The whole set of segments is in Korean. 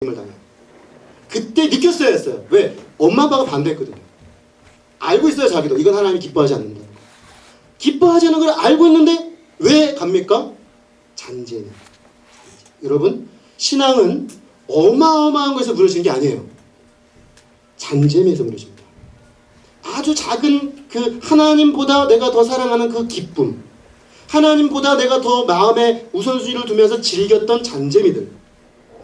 을 당해요. 그때 느꼈어야 했어요. 왜? 엄마 아빠가 반대했거든요. 알고 있어요. 자기도 이건 하나님이 기뻐하지 않는다. 기뻐하지 않는 걸 알고 있는데 왜 갑니까? 잔재는. 여러분, 신앙은 어마어마한 것에서 무너지는 게 아니에요. 잔재미에서 무너집니다. 아주 작은 그 하나님보다 내가 더 사랑하는 그 기쁨, 하나님보다 내가 더 마음에 우선순위를 두면서 즐겼던 잔재미들,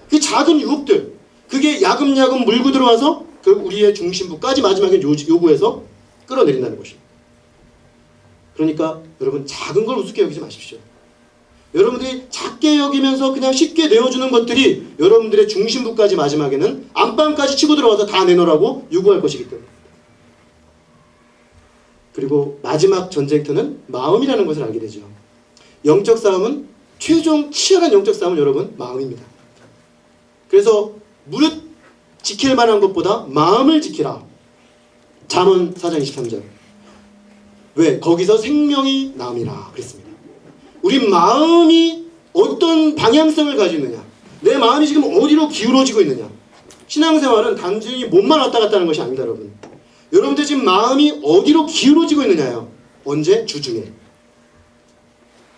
그 작은 유혹들, 그게 야금야금 물고 들어와서 결국 우리의 중심부까지 마지막에 요구해서 끌어내린다는 것입니다. 그러니까 여러분, 작은 걸 우습게 여기지 마십시오. 여러분들이 작게 여기면서 그냥 쉽게 내어주는 것들이 여러분들의 중심부까지 마지막에는 안방까지 치고 들어와서 다 내놓으라고 요구할 것이기 때문에. 그리고 마지막 전쟁터는 마음이라는 것을 알게 되죠. 영적 싸움은, 최종 치열한 영적 싸움은 여러분 마음입니다. 그래서 무릇 지킬 만한 것보다 마음을 지키라. 잠언 4장 23절. 왜? 거기서 생명이 남이라 그랬습니다. 우리 마음이 어떤 방향성을 가지고 있느냐, 내 마음이 지금 어디로 기울어지고 있느냐. 신앙생활은 단순히 몸만 왔다 갔다 하는 것이 아닙니다. 여러분, 여러분들 지금 마음이 어디로 기울어지고 있느냐요. 언제? 주중에.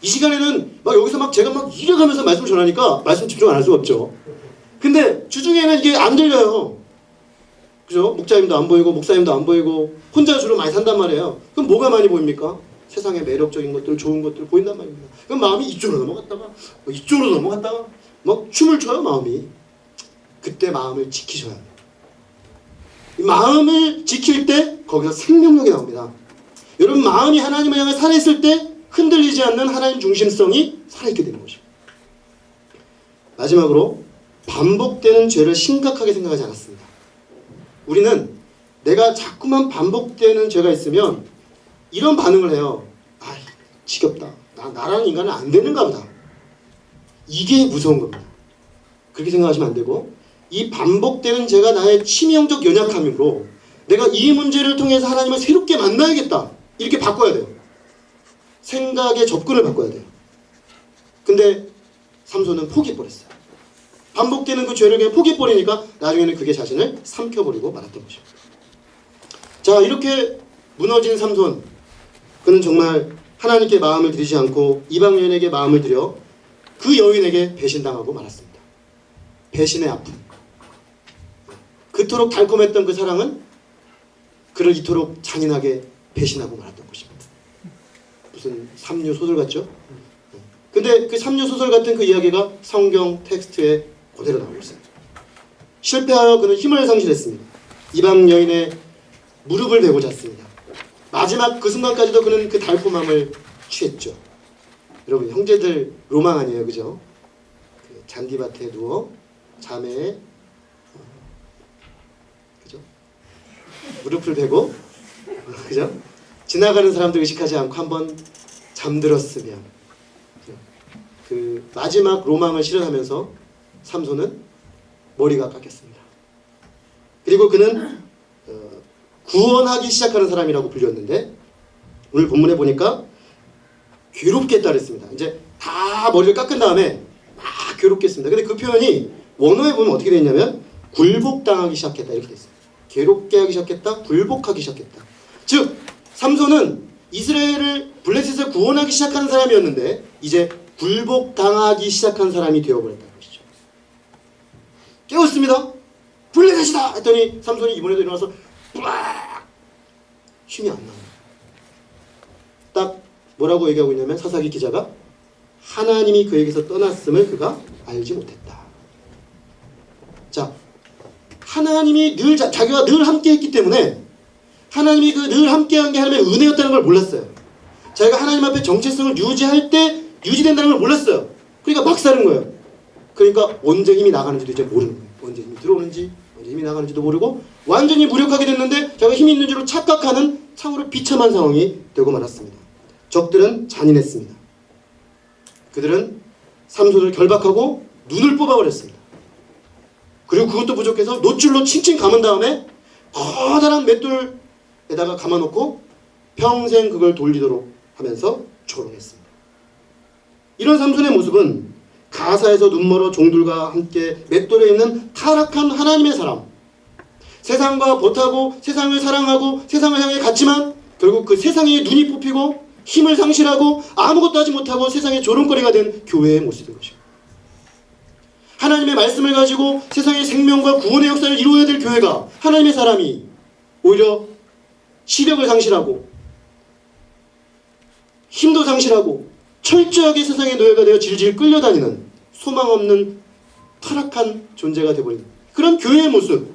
이 시간에는 막 여기서 막 제가 막 이래가면서 말씀을 전하니까 말씀 집중 안 할 수가 없죠. 근데 주중에는 이게 안 들려요. 그죠? 목자님도 안 보이고 목사님도 안 보이고 혼자 주로 많이 산단 말이에요. 그럼 뭐가 많이 보입니까? 세상의 매력적인 것들, 좋은 것들 보인단 말입니다. 그럼 마음이 이쪽으로 넘어갔다가 이쪽으로 넘어갔다가 막 춤을 춰요. 마음이. 그때 마음을 지키셔야 돼요. 마음을 지킬 때 거기서 생명력이 나옵니다. 여러분, 마음이 하나님을 향해 살아있을 때 흔들리지 않는 하나님 중심성이 살아있게 되는 것이죠. 마지막으로, 반복되는 죄를 심각하게 생각하지 않았습니다. 우리는 내가 자꾸만 반복되는 죄가 있으면 이런 반응을 해요. 아, 지겹다. 나라는 인간은 안 되는가 보다. 이게 무서운 겁니다. 그렇게 생각하시면 안 되고, 이 반복되는 죄가 나의 치명적 연약함이므로 내가 이 문제를 통해서 하나님을 새롭게 만나야겠다. 이렇게 바꿔야 돼요. 생각의 접근을 바꿔야 돼요. 근데 삼손은 포기해버렸어요. 반복되는 그 죄를 그냥 포기해버리니까 나중에는 그게 자신을 삼켜버리고 말았던 것입니다. 자, 이렇게 무너진 삼손, 그는 정말 하나님께 마음을 들이지 않고 이방 여인에게 마음을 들여 그 여인에게 배신당하고 말았습니다. 배신의 아픔. 그토록 달콤했던 그 사랑은 그를 이토록 잔인하게 배신하고 말았던 것입니다. 무슨 삼류 소설 같죠? 근데 그 삼류 소설 같은 그 이야기가 성경 텍스트에 그대로 나오고 있습니다. 실패하여 그는 힘을 상실했습니다. 이방 여인의 무릎을 베고 잤습니다. 마지막 그 순간까지도 그는 그 달콤함을 취했죠. 여러분, 형제들 로망 아니에요, 그죠? 그 잔디밭에 누워 자매에 그죠? 무릎을 베고 그죠? 지나가는 사람들 의식하지 않고 한번 잠들었으면, 그 마지막 로망을 실현하면서 삼손은 머리가 깎였습니다. 그리고 그는 구원하기 시작하는 사람이라고 불렸는데, 오늘 본문에 보니까 괴롭게 했다 그랬습니다. 이제 다 머리를 깎은 다음에 막 괴롭게 했습니다. 근데 그 표현이 원어에 보면 어떻게 되어 있냐면 굴복당하기 시작했다 이렇게 되어 있어요. 괴롭게 하기 시작했다, 굴복하기 시작했다. 즉 삼손은 이스라엘을 블레셋을 구원하기 시작하는 사람이었는데 이제 굴복당하기 시작한 사람이 되어버렸다는 것이죠. 깨웠습니다. 블레셋이다 했더니 삼손이 이번에도 일어나서 빡! 힘이 안 나와요. 딱 뭐라고 얘기하고 있냐면, 사사기 기자가 하나님이 그에게서 떠났음을 그가 알지 못했다. 자, 하나님이 늘 자기가 늘 함께 했기 때문에 하나님이 그 늘 함께한 게 하나님의 은혜였다는 걸 몰랐어요. 자기가 하나님 앞에 정체성을 유지할 때 유지된다는 걸 몰랐어요. 그러니까 막 사는 거예요. 그러니까 언제 힘이 나가는지도 이제 모르는 거예요. 언제 힘이 들어오는지, 언제 힘이 나가는지도 모르고 완전히 무력하게 됐는데 자기가 힘이 있는 줄로 착각하는 참으로 비참한 상황이 되고 말았습니다. 적들은 잔인했습니다. 그들은 삼손을 결박하고 눈을 뽑아버렸습니다. 그리고 그것도 부족해서 노줄로 칭칭 감은 다음에 커다란 맷돌에다가 감아놓고 평생 그걸 돌리도록 하면서 조롱했습니다. 이런 삼손의 모습은 가사에서 눈멀어 종들과 함께 맷돌에 있는 타락한 하나님의 사람, 세상과 보타고 세상을 사랑하고 세상을 향해 갔지만 결국 그 세상에 눈이 뽑히고 힘을 상실하고 아무것도 하지 못하고 세상의 조롱거리가 된 교회의 모습인 것입니다. 하나님의 말씀을 가지고 세상의 생명과 구원의 역사를 이루어야 될 교회가, 하나님의 사람이 오히려 시력을 상실하고 힘도 상실하고 철저하게 세상의 노예가 되어 질질 끌려다니는 소망 없는 타락한 존재가 되어버린 그런 교회의 모습,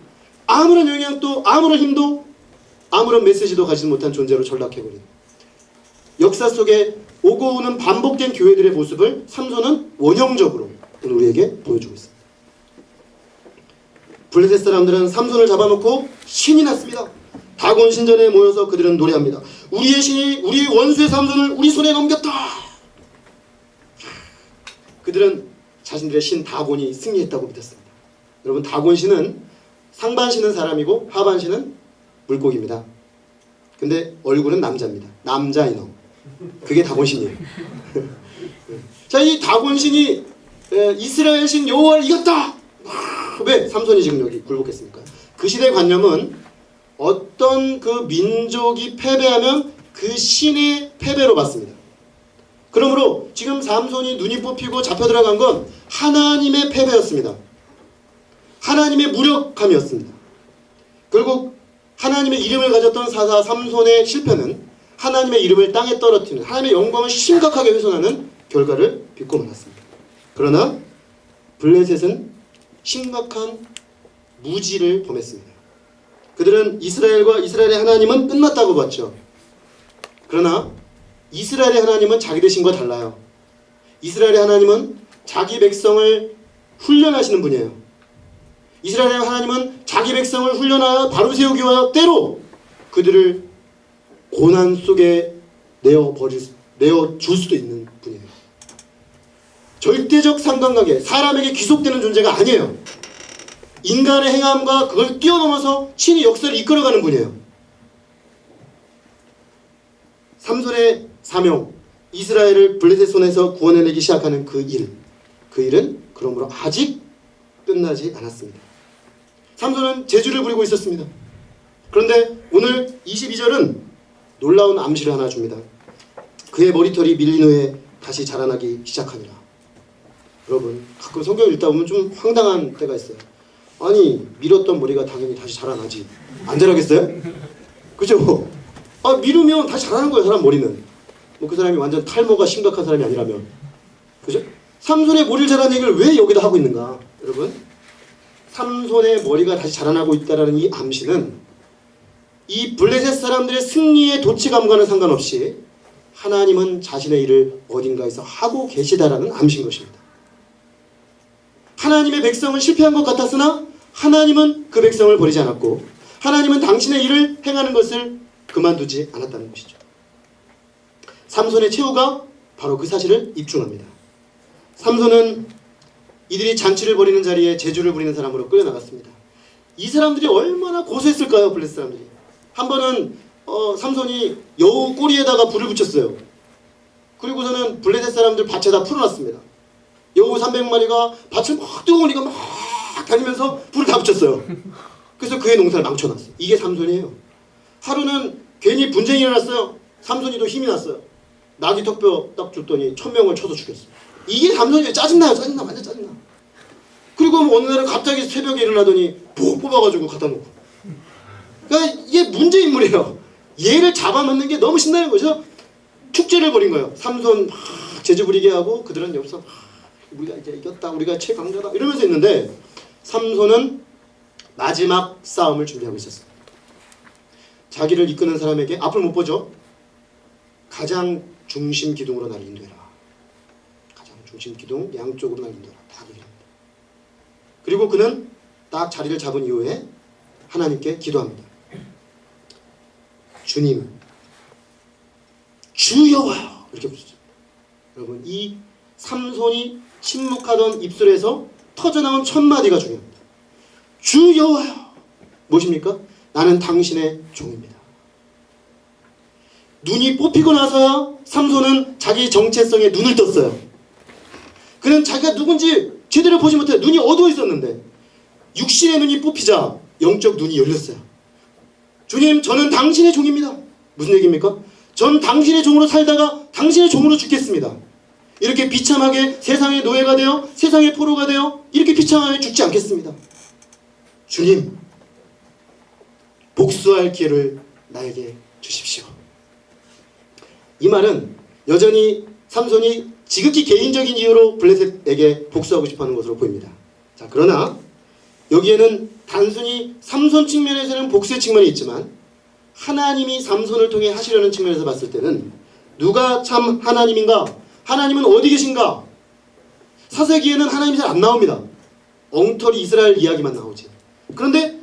아무런 영향도 아무런 힘도 아무런 메시지도 가지지 못한 존재로 전락해버린 역사 속에 오고 오는 반복된 교회들의 모습을 삼손은 원형적으로 오늘 우리에게 보여주고 있습니다. 블레셋 사람들은 삼손을 잡아놓고 신이 났습니다. 다곤 신전에 모여서 그들은 노래합니다. 우리의 신이 우리의 원수의 삼손을 우리 손에 넘겼다. 그들은 자신들의 신 다곤이 승리했다고 믿었습니다. 여러분, 다곤 신은 상반신은 사람이고 하반신은 물고기입니다. 근데 얼굴은 남자입니다. 남자 인어. 그게 다곤 신이에요. 자, 이 다곤 신이 이스라엘 신 여호와를 이겼다. 왜 삼손이 지금 여기 굴복했습니까? 그 시대 관념은 어떤 그 민족이 패배하면 그 신의 패배로 봤습니다. 그러므로 지금 삼손이 눈이 뽑히고 잡혀 들어간 건 하나님의 패배였습니다. 하나님의 무력함이었습니다. 결국 하나님의 이름을 가졌던 사사 삼손의 실패는 하나님의 이름을 땅에 떨어뜨리는, 하나님의 영광을 심각하게 훼손하는 결과를 빚고 말았습니다. 그러나 블레셋은 심각한 무지를 범했습니다. 그들은 이스라엘과 이스라엘의 하나님은 끝났다고 봤죠. 그러나 이스라엘의 하나님은 자기들 신과 달라요. 이스라엘의 하나님은 자기 백성을 훈련하시는 분이에요. 이스라엘의 하나님은 자기 백성을 훈련하여 바로 세우기 위하여 때로 그들을 고난 속에 내어줄 수도 있는 분이에요. 절대적 상관관계, 사람에게 귀속되는 존재가 아니에요. 인간의 행함과 그걸 뛰어넘어서 친히 역사를 이끌어가는 분이에요. 삼손의 사명, 이스라엘을 블레셋 손에서 구원해내기 시작하는 그 일은 그러므로 아직 끝나지 않았습니다. 삼손은 재주를 부리고 있었습니다. 그런데 오늘 22절은 놀라운 암시를 하나 줍니다. 그의 머리털이 밀린 후에 다시 자라나기 시작하니라. 여러분, 가끔 성경을 읽다 보면 좀 황당한 때가 있어요. 아니, 밀었던 머리가 당연히 다시 자라나지. 안 자라겠어요? 그죠? 아, 미루면 다시 자라는 거예요, 사람 머리는. 뭐 그 사람이 완전 탈모가 심각한 사람이 아니라면. 그죠? 삼손의 머리를 자라는 얘기를 왜 여기다 하고 있는가? 여러분, 삼손의 머리가 다시 자라나고 있다는 이 암시는 이 블레셋 사람들의 승리의 도치감과는 상관없이 하나님은 자신의 일을 어딘가에서 하고 계시다라는 암시인 것입니다. 하나님의 백성은 실패한 것 같았으나 하나님은 그 백성을 버리지 않았고 하나님은 당신의 일을 행하는 것을 그만두지 않았다는 것이죠. 삼손의 최후가 바로 그 사실을 입증합니다. 삼손은 이들이 잔치를 벌이는 자리에 재주를 부리는 사람으로 끌려나갔습니다. 이 사람들이 얼마나 고소했을까요? 블레셋 사람들이. 한 번은 삼손이 여우 꼬리에다가 불을 붙였어요. 그리고서는 블레셋 사람들 밭에다 풀어놨습니다. 여우 300마리가 밭을 막 뜨거우니까 막 다니면서 불을 다 붙였어요. 그래서 그의 농사를 망쳐놨어요. 이게 삼손이에요. 하루는 괜히 분쟁이 일어났어요. 삼손이도 힘이 났어요. 나귀 턱뼈 딱 줬더니 1000명을 쳐서 죽였어요. 이게 삼손이에요. 짜증나요. 짜증나. 완전 짜증나. 그리고 어느 날은 갑자기 새벽에 일어나더니 복 뽑아가지고 갖다 놓고. 그러니까 이게 문제인물이에요. 얘를 잡아먹는 게 너무 신나는 거죠. 축제를 벌인 거예요. 삼손 막 재주 부리게 하고 그들은 옆에서 우리가 이제 이겼다, 우리가 최강자다 이러면서 있는데 삼손은 마지막 싸움을 준비하고 있었어요. 자기를 이끄는 사람에게 앞을 못 보죠. 가장 중심 기둥으로 나를 인도해라. 가장 중심 기둥 양쪽으로 나를 인도해라. 딱 얘기합니다. 그리고 그는 딱 자리를 잡은 이후에 하나님께 기도합니다. 주님, 주 여호와여, 이렇게 부르죠. 여러분, 이 삼손이 침묵하던 입술에서 터져나온 첫 마디가 중요합니다. 주 여호와여, 무엇입니까? 나는 당신의 종입니다. 눈이 뽑히고 나서야 삼손은 자기 정체성에 눈을 떴어요. 그는 자기가 누군지 제대로 보지 못해 눈이 어두워 있었는데 육신의 눈이 뽑히자 영적 눈이 열렸어요. 주님, 저는 당신의 종입니다. 무슨 얘기입니까? 전 당신의 종으로 살다가 당신의 종으로 죽겠습니다. 이렇게 비참하게 세상의 노예가 되어 세상의 포로가 되어 이렇게 비참하게 죽지 않겠습니다. 주님, 복수할 기회를 나에게 주십시오. 이 말은 여전히 삼손이 지극히 개인적인 이유로 블레셋에게 복수하고 싶어하는 것으로 보입니다. 자, 그러나 여기에는 단순히 삼손 측면에서는 복수의 측면이 있지만 하나님이 삼손을 통해 하시려는 측면에서 봤을 때는 누가 참 하나님인가? 하나님은 어디 계신가? 사사기에는 하나님이 잘 안 나옵니다. 엉터리 이스라엘 이야기만 나오지. 그런데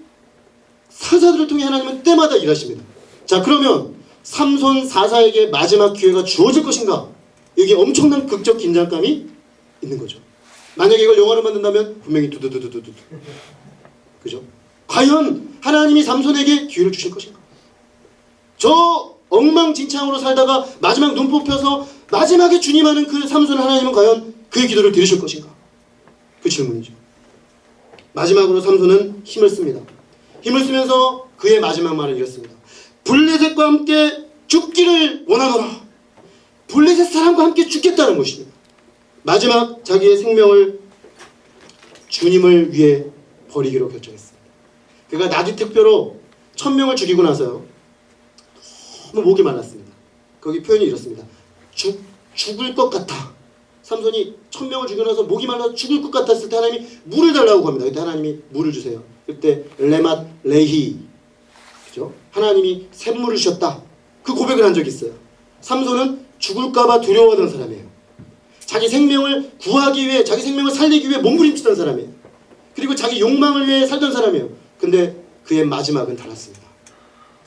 사사들을 통해 하나님은 때마다 일하십니다. 자, 그러면 삼손 사사에게 마지막 기회가 주어질 것인가? 여기에 엄청난 극적 긴장감이 있는 거죠. 만약에 이걸 영화로 만든다면 분명히 두두두두두두. 그죠? 과연 하나님이 삼손에게 기회를 주실 것인가? 저 엉망진창으로 살다가 마지막 눈 뽑혀서 마지막에 주님 하는 그 삼손 하나님은 과연 그의 기도를 들으실 것인가? 그 질문이죠. 마지막으로 삼손은 힘을 씁니다. 힘을 쓰면서 그의 마지막 말을 이렇습니다. 블레셋과 함께 죽기를 원하노라. 블레셋 사람과 함께 죽겠다는 것입니다. 마지막 자기의 생명을 주님을 위해 버리기로 결정했습니다. 그가 나귀특표로 1000명을 죽이고 나서요, 너무 목이 말랐습니다. 거기 표현이 이렇습니다. 죽을 것 같아. 삼손이 1000명을 죽이고 나서 목이 말라서 죽을 것 같았을 때 하나님이 물을 달라고 합니다. 그때 하나님이 물을 주세요. 그때 레맛 레히, 그죠? 하나님이 샘물을 주셨다. 그 고백을 한 적이 있어요. 삼손은 죽을까봐 두려워하던 사람이에요. 자기 생명을 구하기 위해, 자기 생명을 살리기 위해 몸부림치던 사람이에요. 그리고 자기 욕망을 위해 살던 사람이에요. 근데 그의 마지막은 달랐습니다.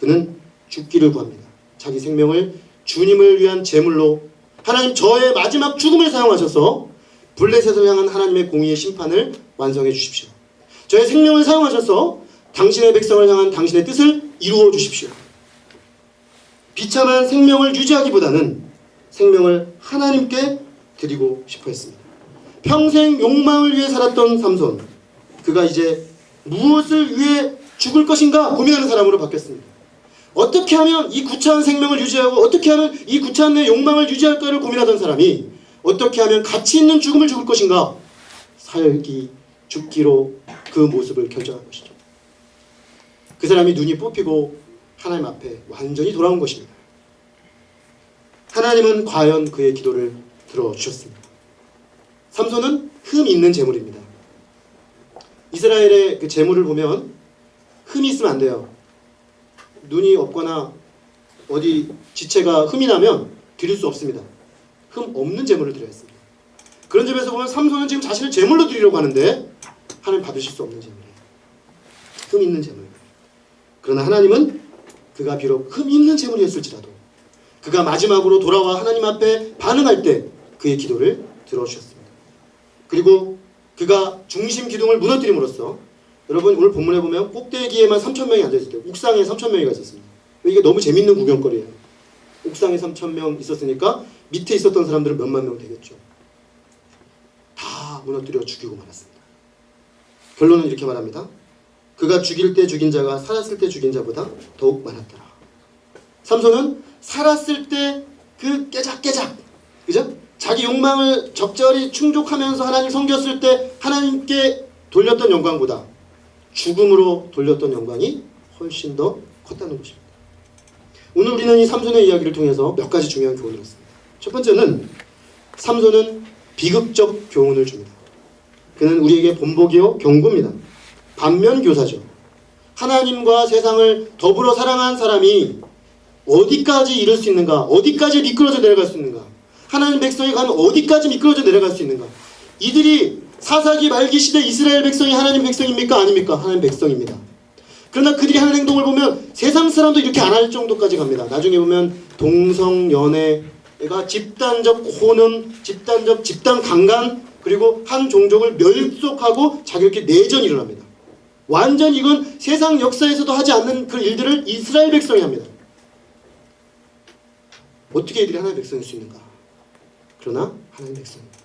그는 죽기를 구합니다. 자기 생명을 주님을 위한 제물로, 하나님 저의 마지막 죽음을 사용하셔서 블레셋을 향한 하나님의 공의의 심판을 완성해 주십시오. 저의 생명을 사용하셔서 당신의 백성을 향한 당신의 뜻을 이루어 주십시오. 비참한 생명을 유지하기보다는 생명을 하나님께 드리고 싶어 했습니다. 평생 욕망을 위해 살았던 삼손, 그가 이제 무엇을 위해 죽을 것인가 고민하는 사람으로 바뀌었습니다. 어떻게 하면 이 구차한 생명을 유지하고 어떻게 하면 이 구차한 내 욕망을 유지할까를 고민하던 사람이 어떻게 하면 가치 있는 죽음을 죽을 것인가, 살기, 죽기로 그 모습을 결정한 것이죠. 그 사람이 눈이 뽑히고 하나님 앞에 완전히 돌아온 것입니다. 하나님은 과연 그의 기도를 들어주셨습니다. 삼손은 흠 있는 재물입니다. 이스라엘의 그 재물을 보면 흠이 있으면 안 돼요. 눈이 없거나 어디 지체가 흠이 나면 드릴 수 없습니다. 흠 없는 재물을 드려야 했습니다. 그런 점에서 보면 삼손은 지금 자신을 재물로 드리려고 하는데 하나님 받으실 수 없는 재물이에요. 흠 있는 재물. 그러나 하나님은 그가 비록 흠 있는 재물이었을지라도 그가 마지막으로 돌아와 하나님 앞에 반응할 때 그의 기도를 들어주셨습니다. 그리고 그가 중심 기둥을 무너뜨림으로써, 여러분 오늘 본문에 보면 꼭대기에만 3000명이 앉아있을 때 옥상에 3000명이 있었습니다. 이게 너무 재밌는 구경거리예요. 옥상에 3000명 있었으니까 밑에 있었던 사람들은 몇만 명 되겠죠. 다 무너뜨려 죽이고 말았습니다. 결론은 이렇게 말합니다. 그가 죽일 때 죽인 자가 살았을 때 죽인 자보다 더욱 많았더라. 삼손은 살았을 때 그 깨작깨작, 그죠? 자기 욕망을 적절히 충족하면서 하나님 섬겼을 때 하나님께 돌렸던 영광보다 죽음으로 돌렸던 영광이 훨씬 더 컸다는 것입니다. 오늘 우리는 이 삼손의 이야기를 통해서 몇 가지 중요한 교훈을 얻습니다. 첫 번째는 삼손은 비극적 교훈을 줍니다. 그는 우리에게 본보기요 경고입니다. 반면 교사죠. 하나님과 세상을 더불어 사랑한 사람이 어디까지 이룰 수 있는가? 어디까지 미끄러져 내려갈 수 있는가? 하나님 백성이 가면 어디까지 미끄러져 내려갈 수 있는가? 이들이 사사기 말기 시대 이스라엘 백성이 하나님 백성입니까? 아닙니까? 하나님 백성입니다. 그러나 그들이 하는 행동을 보면 세상 사람도 이렇게 안 할 정도까지 갑니다. 나중에 보면 동성연애가 집단적 혼음, 집단 강간, 그리고 한 종족을 멸속하고 자기들끼리 내전이 일어납니다. 완전 이건 세상 역사에서도 하지 않는 그 일들을 이스라엘 백성이 합니다. 어떻게 이들이 하나님의 백성일 수 있는가? 그러나 하나님의 백성입니다.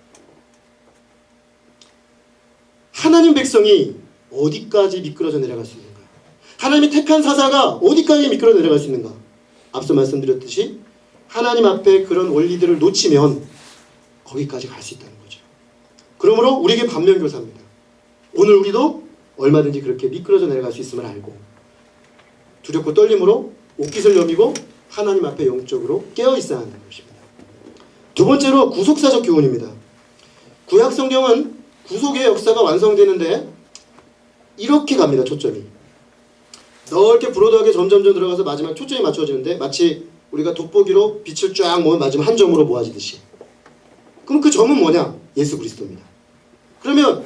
하나님 백성이 어디까지 미끄러져 내려갈 수 있는가? 하나님이 택한 사사가 어디까지 미끄러져 내려갈 수 있는가? 앞서 말씀드렸듯이 하나님 앞에 그런 원리들을 놓치면 거기까지 갈 수 있다는 거죠. 그러므로 우리에게 반면교사입니다. 오늘 우리도 얼마든지 그렇게 미끄러져 내려갈 수 있음을 알고 두렵고 떨림으로 옷깃을 여미고 하나님 앞에 영적으로 깨어있어야 한다는 것입니다. 두 번째로 구속사적 교훈입니다. 구약 성경은 구속의 역사가 완성되는데 이렇게 갑니다. 초점이 넓게 브로드하게 점점점 들어가서 마지막 초점이 맞춰지는데 마치 우리가 돋보기로 빛을 쫙 모으면 마지막 한 점으로 모아지듯이. 그럼 그 점은 뭐냐? 예수 그리스도입니다. 그러면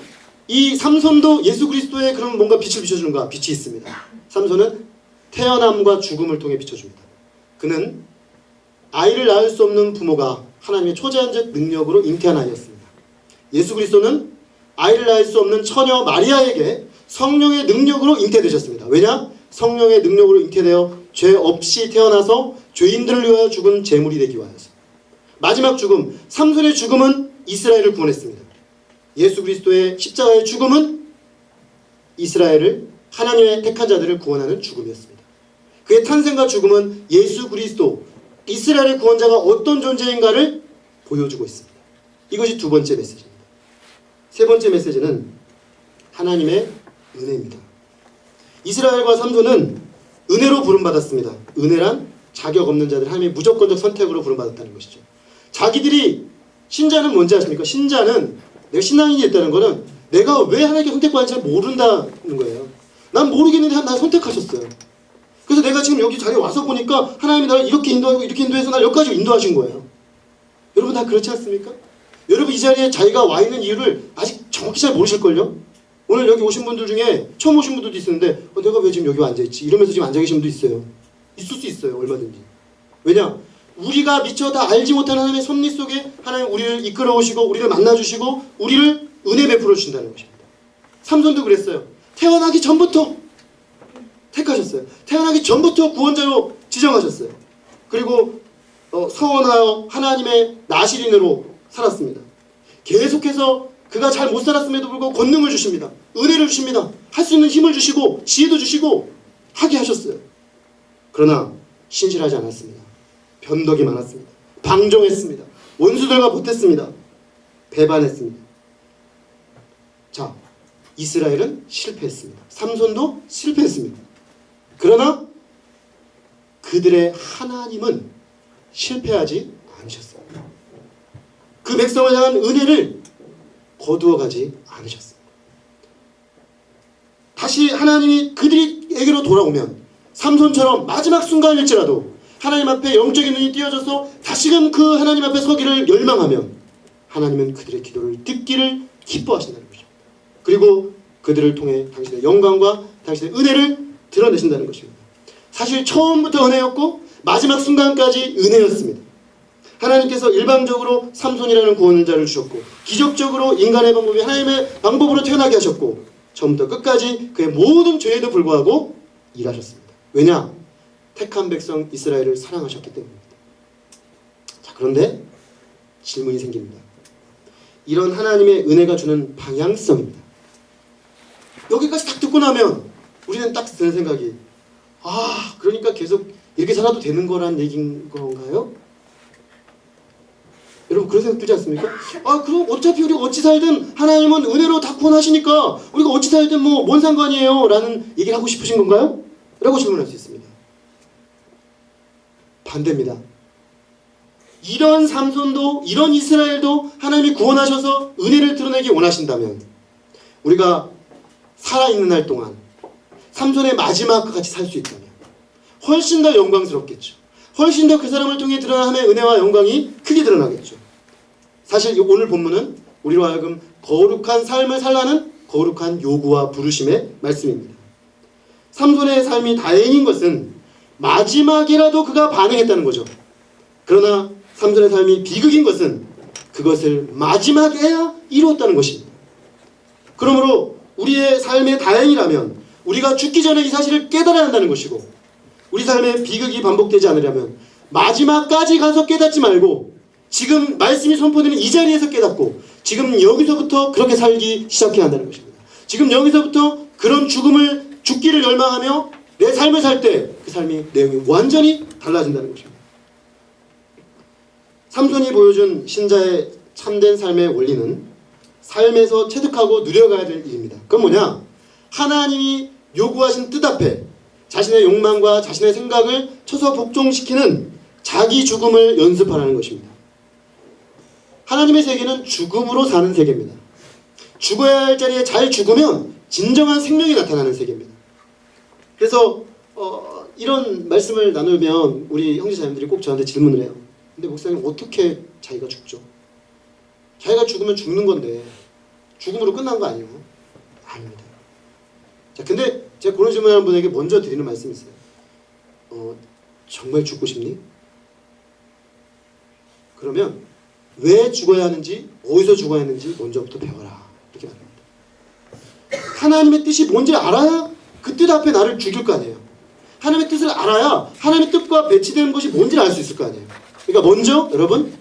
이 삼손도 예수 그리스도의 그런 뭔가 빛을 비춰주는가? 빛이 있습니다. 삼손은 태어남과 죽음을 통해 비춰줍니다. 그는 아이를 낳을 수 없는 부모가 하나님의 초자연적 능력으로 잉태한 아이였습니다. 예수 그리스도는 아이를 낳을 수 없는 처녀 마리아에게 성령의 능력으로 잉태되셨습니다. 왜냐? 성령의 능력으로 잉태되어 죄 없이 태어나서 죄인들을 위하여 죽은 제물이 되기 위하여서. 마지막 죽음, 삼손의 죽음은 이스라엘을 구원했습니다. 예수 그리스도의 십자가의 죽음은 이스라엘을 하나님의 택한 자들을 구원하는 죽음이었습니다. 그의 탄생과 죽음은 예수 그리스도, 이스라엘의 구원자가 어떤 존재인가를 보여주고 있습니다. 이것이 두 번째 메시지입니다. 세 번째 메시지는 하나님의 은혜입니다. 이스라엘과 삼손은 은혜로 부름받았습니다. 은혜란 자격 없는 자들 하나님의 무조건적 선택으로 부름받았다는 것이죠. 자기들이 신자는 뭔지 아십니까? 신자는 내가 신앙인이 됐다는 것은 내가 왜 하나님께 선택받는지 잘 모른다는 거예요. 난 모르겠는데 날 선택하셨어요. 그래서 내가 지금 여기 자리에 와서 보니까 하나님이 나를 이렇게 인도하고 이렇게 인도해서 날 여기까지 인도하신 거예요. 여러분 다 그렇지 않습니까? 여러분 이 자리에 자기가 와 있는 이유를 아직 정확히 잘 모르실걸요? 오늘 여기 오신 분들 중에 처음 오신 분들도 있었는데 내가 왜 지금 여기 앉아있지? 이러면서 지금 앉아 계신 분도 있어요. 있을 수 있어요. 얼마든지. 왜냐? 우리가 미처 다 알지 못하는 하나님의 섭리 속에 하나님 우리를 이끌어 오시고 우리를 만나주시고 우리를 은혜 베풀어 주신다는 것입니다. 삼손도 그랬어요. 태어나기 전부터 택하셨어요. 태어나기 전부터 구원자로 지정하셨어요. 그리고 서원하여 하나님의 나실인으로 살았습니다. 계속해서 그가 잘 못 살았음에도 불구하고 권능을 주십니다. 은혜를 주십니다. 할 수 있는 힘을 주시고 지혜도 주시고 하게 하셨어요. 그러나 신실하지 않았습니다. 변덕이 많았습니다. 방종했습니다. 원수들과 보탰습니다. 배반했습니다. 자, 이스라엘은 실패했습니다. 삼손도 실패했습니다. 그러나 그들의 하나님은 실패하지 않으셨습니다. 그 백성을 향한 은혜를 거두어가지 않으셨습니다. 다시 하나님이 그들에게로 돌아오면 삼손처럼 마지막 순간일지라도 하나님 앞에 영적인 눈이 띄어져서 다시금 그 하나님 앞에 서기를 열망하면 하나님은 그들의 기도를 듣기를 기뻐하신다는 것입니다. 그리고 그들을 통해 당신의 영광과 당신의 은혜를 드러내신다는 것입니다. 사실 처음부터 은혜였고 마지막 순간까지 은혜였습니다. 하나님께서 일방적으로 삼손이라는 구원자를 주셨고 기적적으로 인간의 방법이 하나님의 방법으로 태어나게 하셨고 처음부터 끝까지 그의 모든 죄에도 불구하고 일하셨습니다. 왜냐? 택한 백성 이스라엘을 사랑하셨기 때문입니다. 자, 그런데 질문이 생깁니다. 이런 하나님의 은혜가 주는 방향성입니다. 여기까지 딱 듣고 나면 우리는 딱 드는 생각이 그러니까 계속 이렇게 살아도 되는 거란 얘기인 건가요? 여러분 그런 생각 들지 않습니까? 그럼 어차피 우리가 어찌 살든 하나님은 은혜로 다 구원하시니까 우리가 어찌 살든 뭔 상관이에요? 라는 얘기를 하고 싶으신 건가요? 라고 질문할 수 있습니다. 반대입니다. 이런 삼손도 이런 이스라엘도 하나님이 구원하셔서 은혜를 드러내기 원하신다면 우리가 살아있는 날 동안 삼손의 마지막과 같이 살 수 있다면 훨씬 더 영광스럽겠죠. 훨씬 더 그 사람을 통해 드러난 하나님의 은혜와 영광이 크게 드러나겠죠. 사실 오늘 본문은 우리로 하여금 거룩한 삶을 살라는 거룩한 요구와 부르심의 말씀입니다. 삼손의 삶이 다행인 것은 마지막이라도 그가 반응했다는 거죠. 그러나 삼손의 삶이 비극인 것은 그것을 마지막에야 이루었다는 것입니다. 그러므로 우리의 삶의 다행이라면 우리가 죽기 전에 이 사실을 깨달아야 한다는 것이고 우리 삶의 비극이 반복되지 않으려면 마지막까지 가서 깨닫지 말고 지금 말씀이 선포되는 이 자리에서 깨닫고 지금 여기서부터 그렇게 살기 시작해야 한다는 것입니다. 지금 여기서부터 그런 죽기를 열망하며 내 삶을 살 때 그 삶이 내용이 완전히 달라진다는 것입니다. 삼손이 보여준 신자의 참된 삶의 원리는 삶에서 체득하고 누려가야 될 일입니다. 그건 뭐냐? 하나님이 요구하신 뜻 앞에 자신의 욕망과 자신의 생각을 쳐서 복종시키는 자기 죽음을 연습하라는 것입니다. 하나님의 세계는 죽음으로 사는 세계입니다. 죽어야 할 자리에 잘 죽으면 진정한 생명이 나타나는 세계입니다. 그래서 이런 말씀을 나누면 우리 형제자매들이 꼭 저한테 질문을 해요. 근데 목사님 어떻게 자기가 죽죠? 자기가 죽으면 죽는 건데 죽음으로 끝난 거 아니에요? 아닙니다. 자, 근데 제가 그런 질문하는 분에게 먼저 드리는 말씀이 있어요. 정말 죽고 싶니? 그러면 왜 죽어야 하는지, 어디서 죽어야 하는지 먼저부터 배워라. 이렇게 말합니다. 하나님의 뜻이 뭔지 알아야 그 뜻 앞에 나를 죽일 거 아니에요. 하나님의 뜻을 알아야 하나님의 뜻과 배치되는 것이 뭔지를 알 수 있을 거 아니에요. 그러니까 먼저 여러분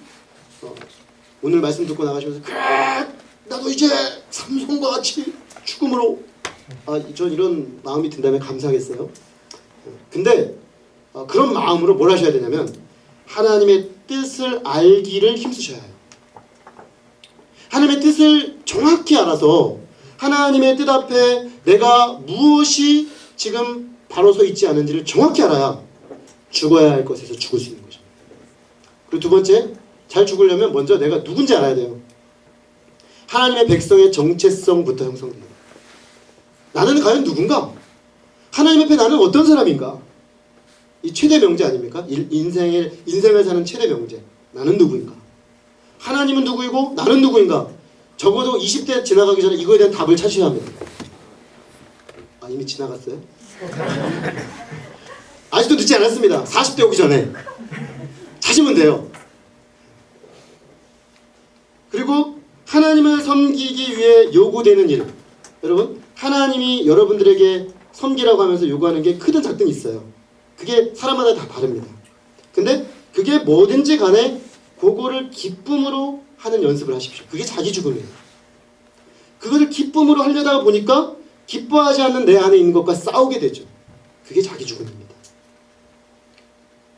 오늘 말씀 듣고 나가시면서 그래 나도 이제 삼손과 같이 죽음으로 전 이런 마음이 든다면 감사하겠어요. 근데 그런 마음으로 뭘 하셔야 되냐면 하나님의 뜻을 알기를 힘쓰셔야 해요. 하나님의 뜻을 정확히 알아서 하나님의 뜻 앞에 내가 무엇이 지금 바로 서 있지 않은지를 정확히 알아야 죽어야 할 것에서 죽을 수 있는 거죠. 그리고 두 번째, 잘 죽으려면 먼저 내가 누군지 알아야 돼요. 하나님의 백성의 정체성부터 형성돼요. 나는 과연 누군가? 하나님 앞에 나는 어떤 사람인가? 이 최대 명제 아닙니까? 인생을 사는 최대 명제. 나는 누구인가? 하나님은 누구이고 나는 누구인가? 적어도 20대 지나가기 전에 이거에 대한 답을 찾으셔야 합니다. 이미 지나갔어요? 아직도 늦지 않았습니다. 40대 오기 전에 찾으면 돼요. 그리고 하나님을 섬기기 위해 요구되는 일. 여러분, 하나님이 여러분들에게 섬기라고 하면서 요구하는 게 크든 작든 있어요. 그게 사람마다 다 다릅니다. 근데 그게 뭐든지 간에 그거를 기쁨으로 하는 연습을 하십시오. 그게 자기 죽음이에요. 그거를 기쁨으로 하려다 보니까 기뻐하지 않는 내 안에 있는 것과 싸우게 되죠. 그게 자기 죽음입니다.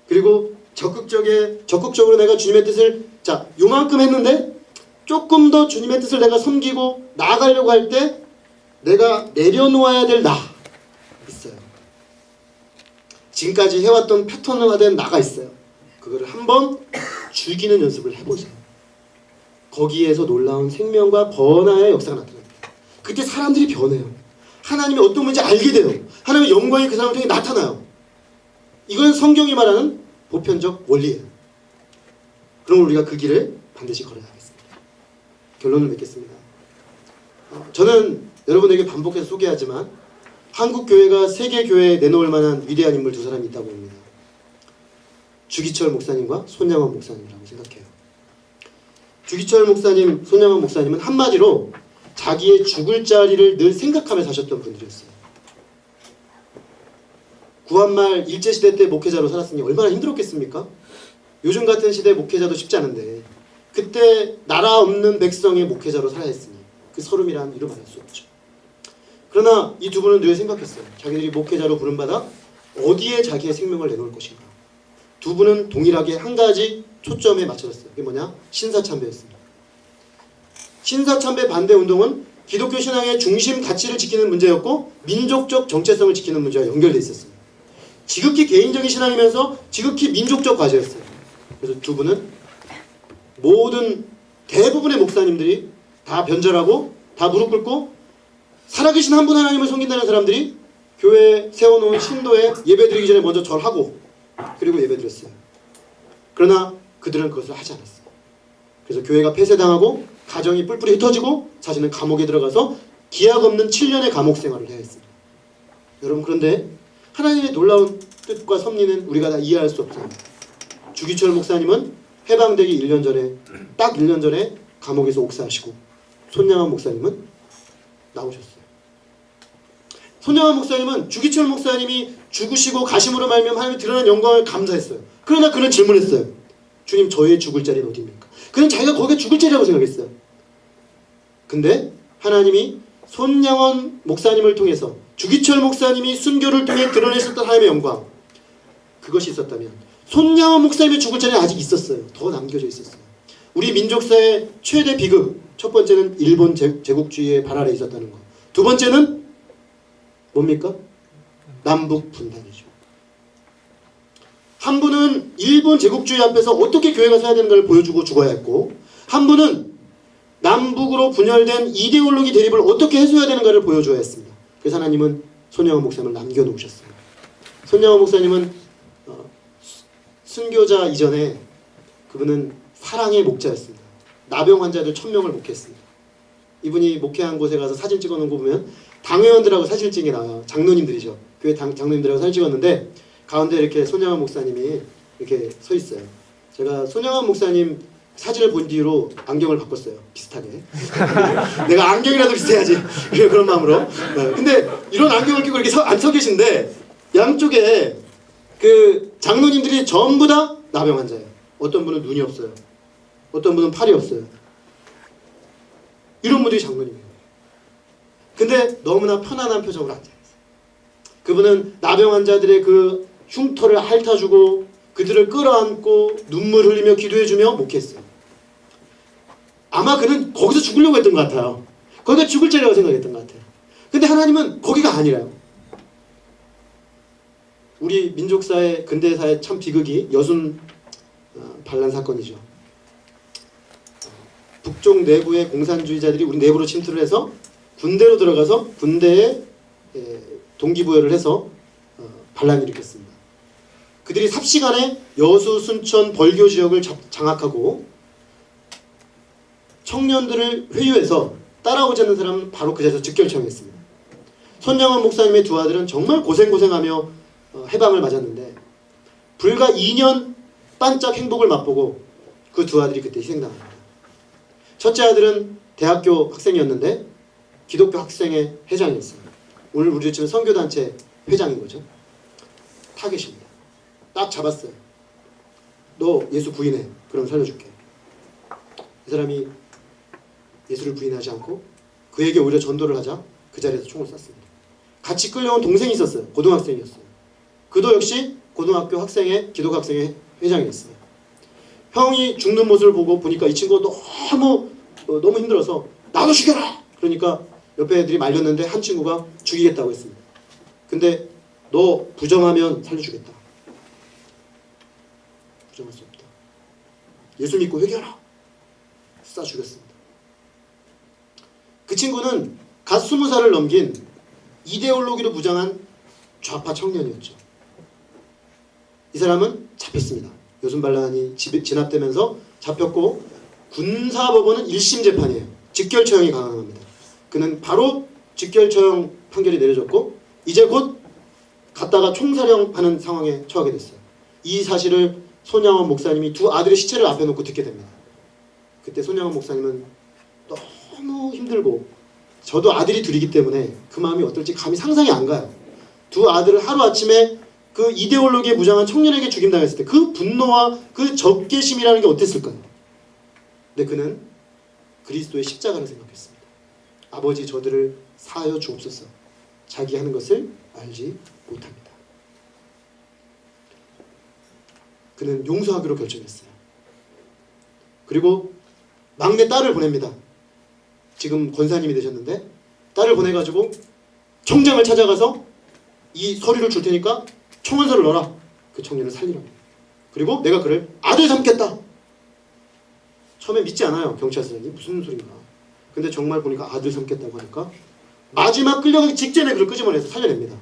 그리고 적극적으로 내가 주님의 뜻을 요만큼 했는데 조금 더 주님의 뜻을 내가 섬기고 나아가려고 할 때 내가 내려놓아야 될 나 있어요. 지금까지 해왔던 패턴화된 나가 있어요. 그거를 한번 죽이는 연습을 해보세요. 거기에서 놀라운 생명과 번화의 역사가 나타납니다. 그때 사람들이 변해요. 하나님이 어떤 분인지 알게 돼요. 하나님의 영광이 그 사람을 통해 나타나요. 이건 성경이 말하는 보편적 원리예요. 그럼 우리가 그 길을 반드시 걸어야 하겠습니다. 결론을 맺겠습니다. 저는 여러분에게 반복해서 소개하지만 한국교회가 세계교회에 내놓을 만한 위대한 인물 두 사람이 있다고 봅니다. 주기철 목사님과 손양원 목사님이라고 생각해요. 주기철 목사님, 손양원 목사님은 한마디로 자기의 죽을 자리를 늘 생각하며 사셨던 분들이었어요. 구한말 일제시대 때 목회자로 살았으니 얼마나 힘들었겠습니까? 요즘 같은 시대 목회자도 쉽지 않은데 그때 나라 없는 백성의 목회자로 살아야 했으니 그 서름이란 이루 말할 수 없죠. 그러나 이 두 분은 늘 생각했어요. 자기들이 목회자로 부름받아 어디에 자기의 생명을 내놓을 것인가. 두 분은 동일하게 한 가지 초점에 맞춰졌어요. 그게 뭐냐? 신사참배였습니다. 신사참배 반대 운동은 기독교 신앙의 중심 가치를 지키는 문제였고 민족적 정체성을 지키는 문제와 연결되어 있었습니다. 지극히 개인적인 신앙이면서 지극히 민족적 과제였어요. 그래서 두 분은 대부분의 목사님들이 다 변절하고 다 무릎 꿇고 살아계신 한 분 하나님을 섬긴다는 사람들이 교회에 세워놓은 신도에 예배드리기 전에 먼저 절하고 그리고 예배드렸어요. 그러나 그들은 그것을 하지 않았어요. 그래서 교회가 폐쇄당하고 가정이 뿔뿔이 흩어지고 자신은 감옥에 들어가서 기약 없는 7년의 감옥 생활을 해야 했습니다. 여러분, 그런데 하나님의 놀라운 뜻과 섭리는 우리가 다 이해할 수 없어요. 주기철 목사님은 해방되기 1년 전에 딱 1년 전에 감옥에서 옥사하시고 손양원 목사님은 나오셨어요. 손양원 목사님은 주기철 목사님이 죽으시고 가심으로 말미암아 하나님의 드러난 영광을 감사했어요. 그러나 그는 질문했어요. 주님, 저의 죽을 자리는 어디입니까? 그는 자기가 거기가 죽을 자리라고 생각했어요. 근데 하나님이 손양원 목사님을 통해서 주기철 목사님이 순교를 통해 드러내셨던 하나님의 영광, 그것이 있었다면 손양원 목사님의 죽을 자리는 아직 있었어요. 더 남겨져 있었어요. 우리 민족사의 최대 비극, 첫 번째는 일본 제국주의의 발 아래에 있었다는 것. 두 번째는 뭡니까? 남북 분단이죠. 한 분은 일본 제국주의 앞에서 어떻게 교회가 서야 되는가를 보여주고 죽어야 했고, 한 분은 남북으로 분열된 이데올로기 대립을 어떻게 해소해야 되는가를 보여줘야 했습니다. 그래서 하나님은 손양원 목사님을 남겨놓으셨어요. 손양원 목사님은 순교자 이전에 그분은 사랑의 목자였습니다. 나병 환자들 1000명을 목회했습니다. 이분이 목회한 곳에 가서 사진 찍어놓은 거 보면 당회원들하고 사진 찍은 게 나와요. 장로님들이죠. 교회 장로님들하고 사진 찍었는데 가운데 이렇게 손양원 목사님이 이렇게 서 있어요. 제가 손양원 목사님 사진을 본 뒤로 안경을 바꿨어요. 비슷하게. 내가 안경이라도 비슷해야지. 그런 마음으로. 근데 이런 안경을 끼고 이렇게 안 서 계신데 양쪽에 그 장로님들이 전부 다 나병 환자예요. 어떤 분은 눈이 없어요. 어떤 분은 팔이 없어요. 이런 분들이 장로님이에요. 근데 너무나 편안한 표정으로 앉아있어요. 그분은 나병 환자들의 그 흉터를 핥아주고 그들을 끌어안고 눈물 흘리며 기도해주며 목회했어요. 아마 그는 거기서 죽으려고 했던 것 같아요. 거기가 죽을 자리라고 생각했던 것 같아요. 근데 하나님은 거기가 아니라요. 우리 민족사의 근대사의 참 비극이 여순 반란 사건이죠. 북쪽 내부의 공산주의자들이 우리 내부로 침투를 해서 군대로 들어가서 군대에 동기부여를 해서 반란을 일으켰습니다. 그들이 삽시간에 여수, 순천, 벌교 지역을 장악하고 청년들을 회유해서 따라오지 않는 사람은 바로 그 자리에서 즉결청했습니다. 손양원 목사님의 두 아들은 정말 고생하며 해방을 맞았는데 불과 2년 반짝 행복을 맛보고 그 두 아들이 그때 희생당합니다. 첫째 아들은 대학교 학생이었는데 기독교 학생회 회장이었어요. 오늘 우리 집은 선교단체 회장인 거죠. 타겟입니다. 딱 잡았어요. 너 예수 부인해. 그럼 살려줄게. 이 사람이 예수를 부인하지 않고 그에게 오히려 전도를 하자 그 자리에서 총을 쐈습니다. 같이 끌려온 동생이 있었어요. 고등학생이었어요. 그도 역시 고등학교 학생회, 기독교 학생회 회장이었어요. 형이 죽는 모습을 보니까 이 친구가 너무 힘들어서 나도 죽여라! 그러니까 옆에 애들이 말렸는데 한 친구가 죽이겠다고 했습니다. 근데 너 부정하면 살려주겠다. 부정할 수 없다. 예수 믿고 회개하라. 쏴 죽였습니다. 그 친구는 갓 20살을 넘긴 이데올로기로 무장한 좌파 청년이었죠. 이 사람은 잡혔습니다. 여순반란이 진압되면서 잡혔고 군사법원은 1심 재판이에요. 직결처형이 가능합니다. 그는 바로 직결처형 판결이 내려졌고 이제 곧 갔다가 총사령하는 상황에 처하게 됐어요. 이 사실을 손양원 목사님이 두 아들의 시체를 앞에 놓고 듣게 됩니다. 그때 손양원 목사님은 너무 힘들고 저도 아들이 둘이기 때문에 그 마음이 어떨지 감히 상상이 안 가요. 두 아들을 하루아침에 그 이데올로기에 무장한 청년에게 죽임당했을 때 그 분노와 그 적개심이라는 게 어땠을까요? 근데 그는 그리스도의 십자가를 생각했습니다. 아버지 저들을 사하여 주옵소서. 자기 하는 것을 알지 못합니다. 그는 용서하기로 결정했어요. 그리고 막내 딸을 보냅니다. 지금 권사님이 되셨는데 딸을 보내가지고 청장을 찾아가서 이 서류를 줄 테니까 청원서를 넣어라. 그 청년을 살리라고. 그리고 내가 그를 아들 삼겠다. 처음에 믿지 않아요. 경찰서장이 무슨 소린가. 근데 정말 보니까 아들 삼겠다고 하니까 마지막 끌려가기 직전에 그를 끄집어내서 살려냅니다.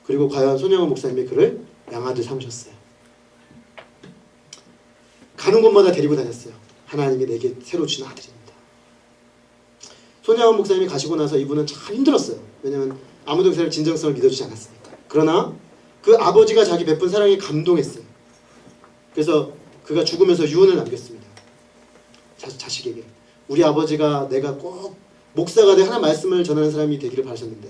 그리고 과연 손양원 목사님이 그를 양아들 삼으셨어요. 가는 곳마다 데리고 다녔어요. 하나님이 내게 새로 주신 아들입니다. 손양원 목사님이 가시고 나서 이분은 참 힘들었어요. 왜냐하면 아무도 그 사람의 진정성을 믿어주지 않았으니까. 그러나 그 아버지가 자기 베푼 사랑에 감동했어요. 그래서 그가 죽으면서 유언을 남겼습니다. 자식에게. 우리 아버지가 내가 꼭 목사가 돼 하나님 말씀을 전하는 사람이 되기를 바라셨는데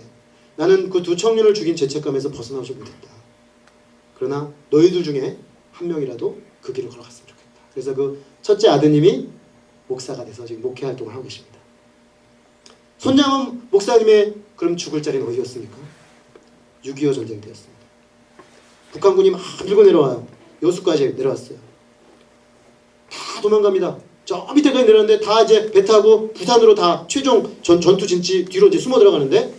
나는 그 두 청년을 죽인 죄책감에서 벗어나지 못했다. 그러나 너희들 중에 한 명이라도 그 길을 걸어갔으면 좋겠다. 그래서 그 첫째 아드님이 목사가 돼서 지금 목회 활동을 하고 계십니다. 손양원 목사님의 그럼 죽을 자리는 어디였습니까? 6.25 전쟁 때였습니다. 북한군이 막 밀고 내려와요. 여수까지 내려왔어요. 다 도망갑니다. 저 밑에까지 내려왔는데 다 이제 배 타고 부산으로 다 최종 전투 진지 뒤로 이제 숨어 들어가는데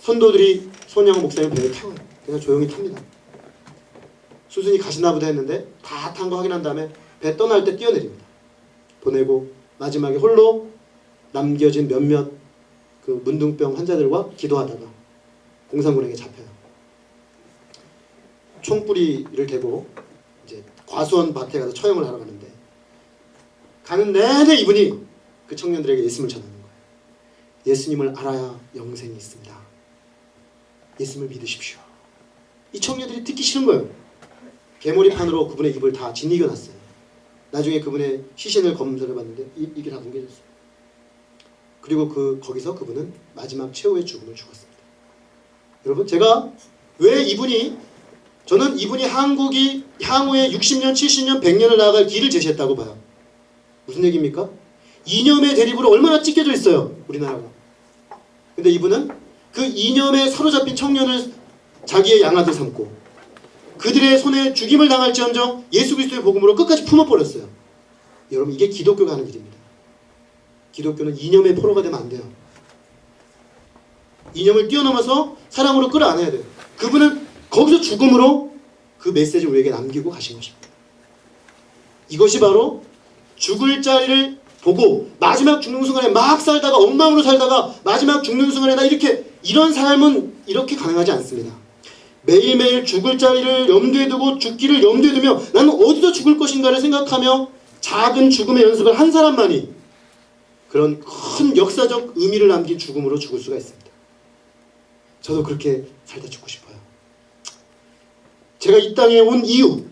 선도들이 손양원 목사님 배에 타요. 그냥 조용히 탑니다. 수순이 가시나 보다 했는데 다 탄 거 확인한 다음에 배 떠날 때 뛰어내립니다. 보내고 마지막에 홀로 남겨진 몇몇 그 문둥병 환자들과 기도하다가 공산군에게 잡혀요. 총뿌리를 대고 이제 과수원 밭에 가서 처형을 하러 가는데 가는 내내 이분이 그 청년들에게 예수님을 전하는 거예요. 예수님을 알아야 영생이 있습니다. 예수님을 믿으십시오. 이 청년들이 듣기 싫은 거예요. 개머리판으로 그분의 입을 다 짓이겨 놨어요. 나중에 그분의 시신을 검사해 봤는데 이게 다 뭉개졌어요. 그리고 거기서 그분은 마지막 최후의 죽음을 죽었습니다. 여러분, 제가 왜 저는 이분이 한국이 향후에 60년, 70년, 100년을 나아갈 길을 제시했다고 봐요. 무슨 얘기입니까? 이념의 대립으로 얼마나 찢겨져 있어요, 우리나라가. 근데 이분은 그 이념에 사로잡힌 청년을 자기의 양아들 삼고 그들의 손에 죽임을 당할지언정 예수 그리스도의 복음으로 끝까지 품어버렸어요. 여러분, 이게 기독교가 하는 일입니다. 기독교는 이념의 포로가 되면 안 돼요. 이념을 뛰어넘어서 사랑으로 끌어안아야 돼요. 그분은 거기서 죽음으로 그 메시지를 우리에게 남기고 가신 것입니다. 이것이 바로 죽을 자리를 보고 마지막 죽는 순간에 막 살다가 엉망으로 살다가 마지막 죽는 순간에 이런 삶은 이렇게 가능하지 않습니다. 매일매일 죽을 자리를 염두에 두고 죽기를 염두에 두며 나는 어디서 죽을 것인가를 생각하며 작은 죽음의 연습을 한 사람만이 그런 큰 역사적 의미를 남긴 죽음으로 죽을 수가 있습니다. 저도 그렇게 살다 죽고 싶어요. 제가 이 땅에 온 이유,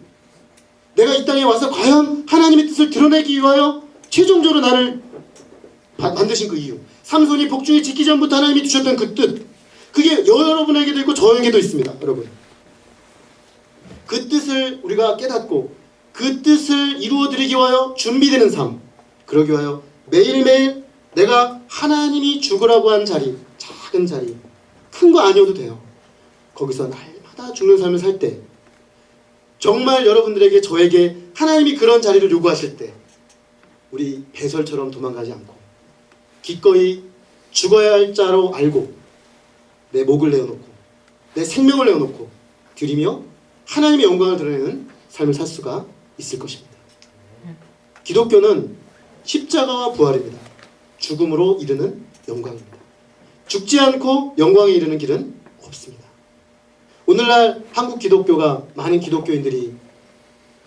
내가 이 땅에 와서 과연 하나님의 뜻을 드러내기 위하여 최종적으로 나를 만드신 그 이유, 삼손이 복중에 짓기 전부터 하나님이 주셨던 그 뜻, 그게 여러분에게도 있고 저에게도 있습니다. 여러분, 그 뜻을 우리가 깨닫고 그 뜻을 이루어드리기 위하여 준비되는 삶, 그러기 위하여 매일매일 내가 하나님이 죽으라고 한 자리, 작은 자리, 큰 거 아니어도 돼요. 거기서 날마다 죽는 삶을 살 때 정말 여러분들에게 저에게 하나님이 그런 자리를 요구하실 때 우리 배설처럼 도망가지 않고 기꺼이 죽어야 할 자로 알고 내 목을 내어놓고 내 생명을 내어놓고 드리며 하나님의 영광을 드러내는 삶을 살 수가 있을 것입니다. 기독교는 십자가와 부활입니다. 죽음으로 이르는 영광입니다. 죽지 않고 영광에 이르는 길은 없습니다. 오늘날 한국 기독교가 많은 기독교인들이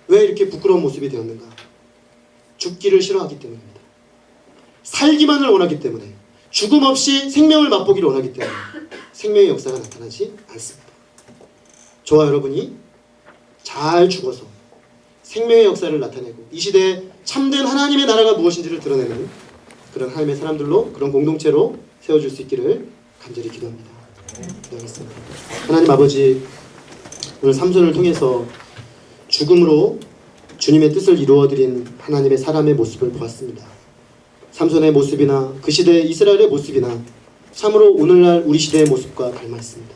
왜 이렇게 부끄러운 모습이 되었는가? 죽기를 싫어하기 때문입니다. 살기만을 원하기 때문에, 죽음 없이 생명을 맛보기를 원하기 때문에 생명의 역사가 나타나지 않습니다. 저와 여러분이 잘 죽어서 생명의 역사를 나타내고 이 시대에 참된 하나님의 나라가 무엇인지를 드러내는 그런 하나님의 사람들로, 그런 공동체로 세워줄 수 있기를 간절히 기도합니다. 기도하겠습니다. 하나님 아버지, 오늘 삼손을 통해서 죽음으로 주님의 뜻을 이루어드린 하나님의 사람의 모습을 보았습니다. 삼손의 모습이나 그 시대의 이스라엘의 모습이나 참으로 오늘날 우리 시대의 모습과 닮았습니다.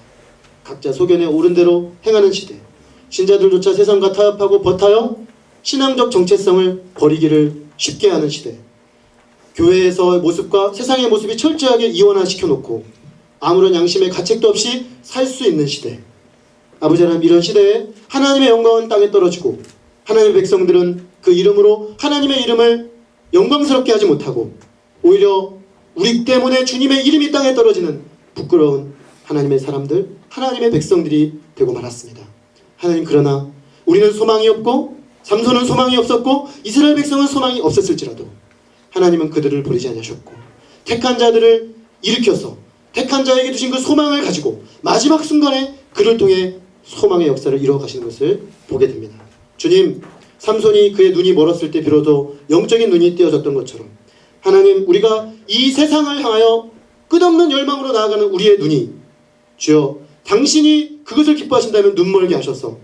각자 소견에 오른 대로 행하는 시대, 신자들조차 세상과 타협하고 버타여 신앙적 정체성을 버리기를 쉽게 하는 시대, 교회에서의 모습과 세상의 모습이 철저하게 이원화시켜놓고 아무런 양심의 가책도 없이 살 수 있는 시대, 아버지 하나님, 이런 시대에 하나님의 영광은 땅에 떨어지고 하나님의 백성들은 그 이름으로 하나님의 이름을 영광스럽게 하지 못하고 오히려 우리 때문에 주님의 이름이 땅에 떨어지는 부끄러운 하나님의 사람들, 하나님의 백성들이 되고 말았습니다. 하나님, 그러나 우리는 소망이 없고 삼손은 소망이 없었고 이스라엘 백성은 소망이 없었을지라도 하나님은 그들을 버리지 않으셨고 택한 자들을 일으켜서 택한 자에게 주신 그 소망을 가지고 마지막 순간에 그를 통해 소망의 역사를 이루어 가시는 것을 보게 됩니다. 주님, 삼손이 그의 눈이 멀었을 때 비로소 영적인 눈이 띄어졌던 것처럼 하나님, 우리가 이 세상을 향하여 끝없는 열망으로 나아가는 우리의 눈이, 주여, 당신이 그것을 기뻐하신다면 눈멀게 하셔서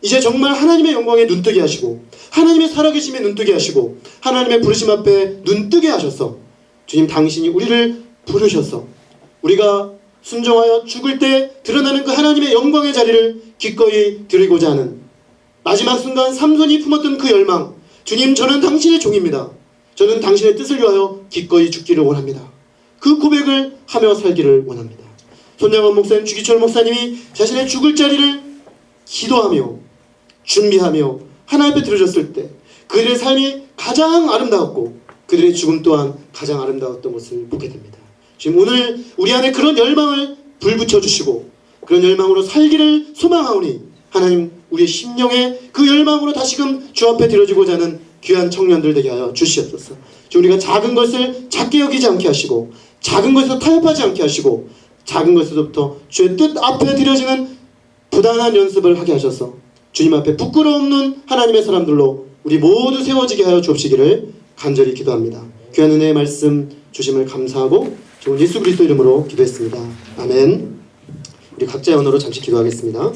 이제 정말 하나님의 영광에 눈뜨게 하시고 하나님의 살아계심에 눈뜨게 하시고 하나님의 부르심 앞에 눈뜨게 하셔서 주님, 당신이 우리를 부르셔서 우리가 순종하여 죽을 때 드러나는 그 하나님의 영광의 자리를 기꺼이 드리고자 하는 마지막 순간 삼손이 품었던 그 열망, 주님 저는 당신의 종입니다. 저는 당신의 뜻을 위하여 기꺼이 죽기를 원합니다. 그 고백을 하며 살기를 원합니다. 손양원 목사님, 주기철 목사님이 자신의 죽을 자리를 기도하며 준비하며 하나님 앞에 들어졌을 때 그들의 삶이 가장 아름다웠고 그들의 죽음 또한 가장 아름다웠던 것을 보게 됩니다. 지금 오늘 우리 안에 그런 열망을 불붙여 주시고 그런 열망으로 살기를 소망하오니 하나님 우리의 심령에 그 열망으로 다시금 주 앞에 드려지고자 하는 귀한 청년들 되게 하여 주시옵소서. 우리가 작은 것을 작게 여기지 않게 하시고 작은 것에서 타협하지 않게 하시고 작은 것에서부터 주의 뜻 앞에 드려지는 부단한 연습을 하게 하셔서 주님 앞에 부끄러움 없는 하나님의 사람들로 우리 모두 세워지게 하여 주옵시기를 간절히 기도합니다. 귀한 은혜의 말씀 주심을 감사하고 좋은 예수 그리스도 이름으로 기도했습니다. 아멘. 우리 각자의 언어로 잠시 기도하겠습니다.